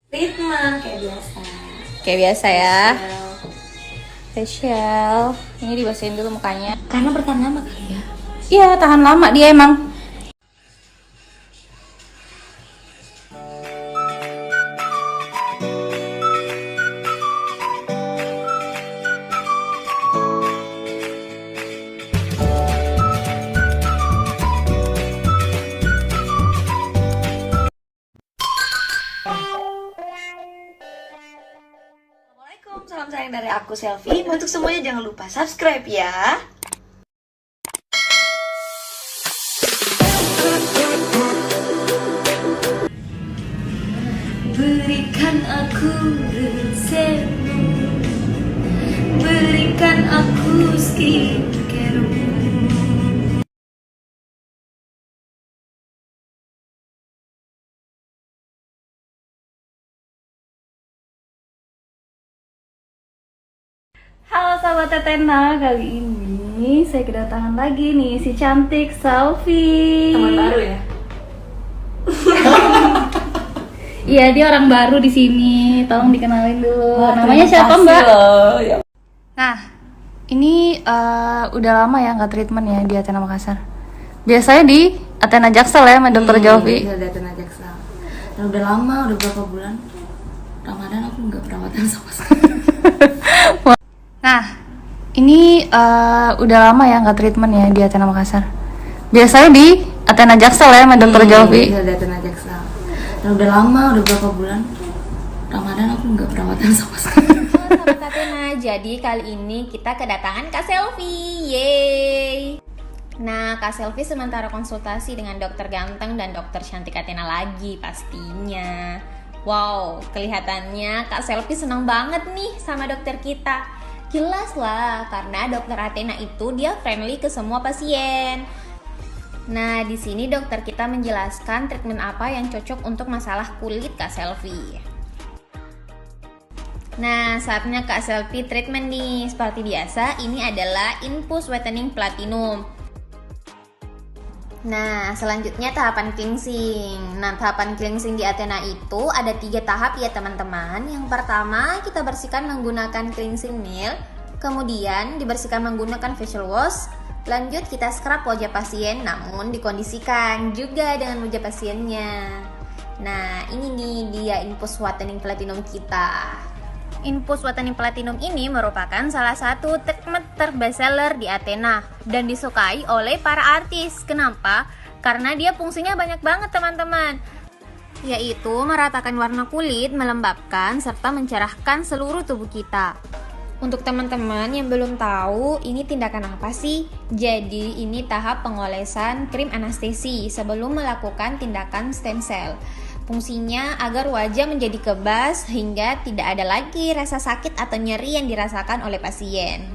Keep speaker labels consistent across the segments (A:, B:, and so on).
A: Treatment kayak biasa.
B: Kayak biasa ya.
A: Facial.
B: Facial. Ini dibersihin dulu mukanya.
A: Karena bertahan lama kali ya.
B: Iya, tahan lama dia emang.
A: Assalamualaikum, salam sayang dari aku Selfie. Untuk semuanya jangan lupa subscribe ya. Berikan aku resepmu, berikan aku skincare-mu.
B: Halo sahabat Tetena, kali ini saya kedatangan lagi nih si cantik Selfie.
A: Teman baru ya?
B: Iya, dia orang baru di sini. Tolong dikenalin dulu.
A: Wah,
B: Namanya
A: terima
B: siapa,
A: kasih
B: Mbak?
A: loh. Ya.
B: Nah, ini udah lama ya nggak treatment ya di Athena Makassar. Biasanya di Athena Jaksel ya sama Dokter Jovi.
A: Iya, udah tenaga Jaksel. Dan udah lama, udah berapa bulan Ramadan aku nggak perawatan sama sekali.
B: Nah, ini udah lama ya nggak treatment ya di Athena Makassar. Biasanya di Athena Jaksel ya sama Dokter Jovi.
A: Iya, udah tenaga Jaksel. Dan udah lama, udah berapa bulan Ramadan aku nggak perawatan sama sekali.
C: Halo sahabat Athena, jadi kali ini kita kedatangan Kak Selfie, yeay. Nah, Kak Selfie sementara konsultasi dengan dokter ganteng dan dokter cantik Athena lagi pastinya. Wow, kelihatannya Kak Selfie senang banget nih sama dokter kita. Jelas lah, karena dokter Athena itu dia friendly ke semua pasien. Nah, di sini dokter kita menjelaskan treatment apa yang cocok untuk masalah kulit Kak Selfie. Nah, saatnya Kak Selfie treatment nih. Seperti biasa, ini adalah Infuse Whitening Platinum. Nah, selanjutnya tahapan cleansing. Nah, tahapan cleansing di Athena itu ada 3 tahap ya teman-teman. Yang pertama, kita bersihkan menggunakan cleansing milk. Kemudian, dibersihkan menggunakan facial wash. Lanjut, kita scrub wajah pasien, namun dikondisikan juga dengan wajah pasiennya. Nah, ini nih dia Infuse Whitening Platinum kita. Infuse Whitening Platinum ini merupakan salah satu treatment terbestseller di Athena dan disukai oleh para artis. Kenapa? Karena dia fungsinya banyak banget teman-teman, yaitu meratakan warna kulit, melembabkan, serta mencerahkan seluruh tubuh kita. Untuk teman-teman yang belum tahu, ini tindakan apa sih? Jadi, ini tahap pengolesan krim anestesi sebelum melakukan tindakan stem cell. Fungsinya agar wajah menjadi kebas hingga tidak ada lagi rasa sakit atau nyeri yang dirasakan oleh pasien.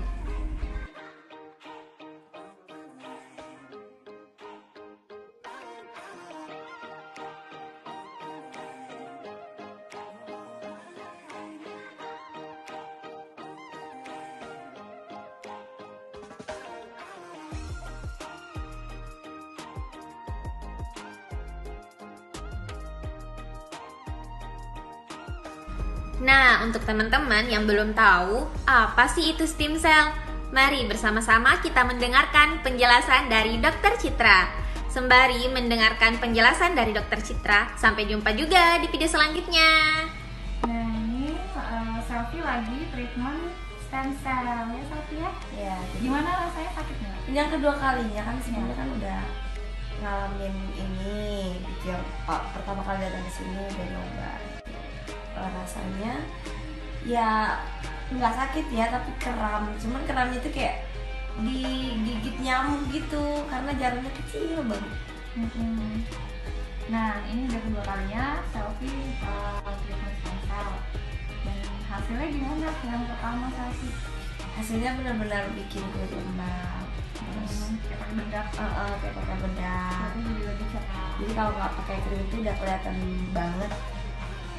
C: Nah, untuk teman-teman yang belum tahu, apa sih itu stem cell? Mari bersama-sama kita mendengarkan penjelasan dari Dr. Citra. Sembari mendengarkan penjelasan dari Dr. Citra, sampai jumpa juga di video selanjutnya.
B: Nah, ini Selfie lagi treatment stem cell ya Selfie ya.
A: Ya,
B: Gimana rasanya sakitnya?
A: ini yang kedua kalinya kan sebelumnya kan udah ngalamin ini. Yang pertama kali datang ke sini udah nyoba. Rasanya ya nggak sakit ya, tapi kram. Cuman keramnya itu kayak digigit nyamuk gitu karena jarumnya kecil banget.
B: Nah, ini udah kedua kalinya Selfie treatment stem cell. Dan hasilnya gimana? Yang pertama Selfie
A: Hasilnya benar-benar bikin kulit lembab. Terus
B: kayak pakai bedak,
A: kayak pakai bedak.
B: tapi jadi lebih cerah.
A: Jadi kalau nggak pakai krim itu udah kelihatan banget.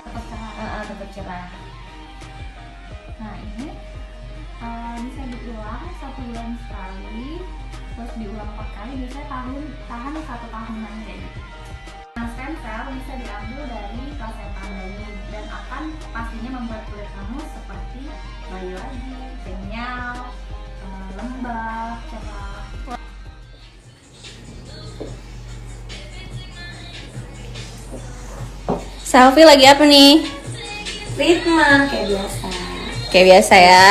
B: Tetap cerah.
A: Tetap cerah.
B: Nah, ini bisa diulang 1 bulan sekali, terus diulang 4 kali, biasanya tahan 1 tahunan kayak gitu. Nah, stem cell bisa diambil dari plasenta bayi dan akan akan pastinya membuat kulit kamu seperti bayi lagi, kenyal, lembab, cerah.
C: Selfie lagi apa nih?
A: Treatment kayak biasa.
C: Kayak biasa ya.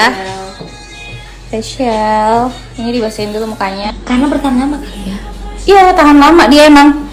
C: Facial. Ini dibasahin dulu mukanya.
A: Karena bertahan lama kali ya.
C: Iya, tahan lama dia emang.